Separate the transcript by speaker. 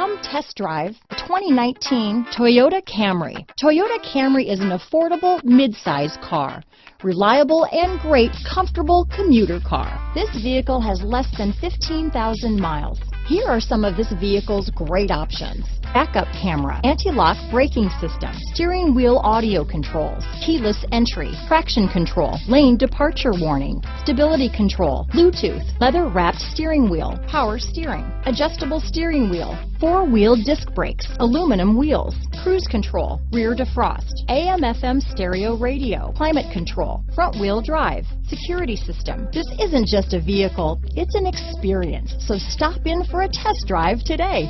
Speaker 1: Come test drive the 2019 Toyota Camry. Toyota Camry is an affordable mid-size car. Reliable and great comfortable commuter car. This vehicle has less than 15,000 miles. Here are some of this vehicle's great options: backup camera, anti-lock braking system, steering wheel audio controls, keyless entry, traction control, lane departure warning, stability control, Bluetooth, leather-wrapped steering wheel, power steering, adjustable steering wheel, four-wheel disc brakes, aluminum wheels, cruise control, rear defrost, AM/FM stereo radio, climate control, front-wheel drive, security system. This isn't just a vehicle, it's an experience. So stop in for a test drive today.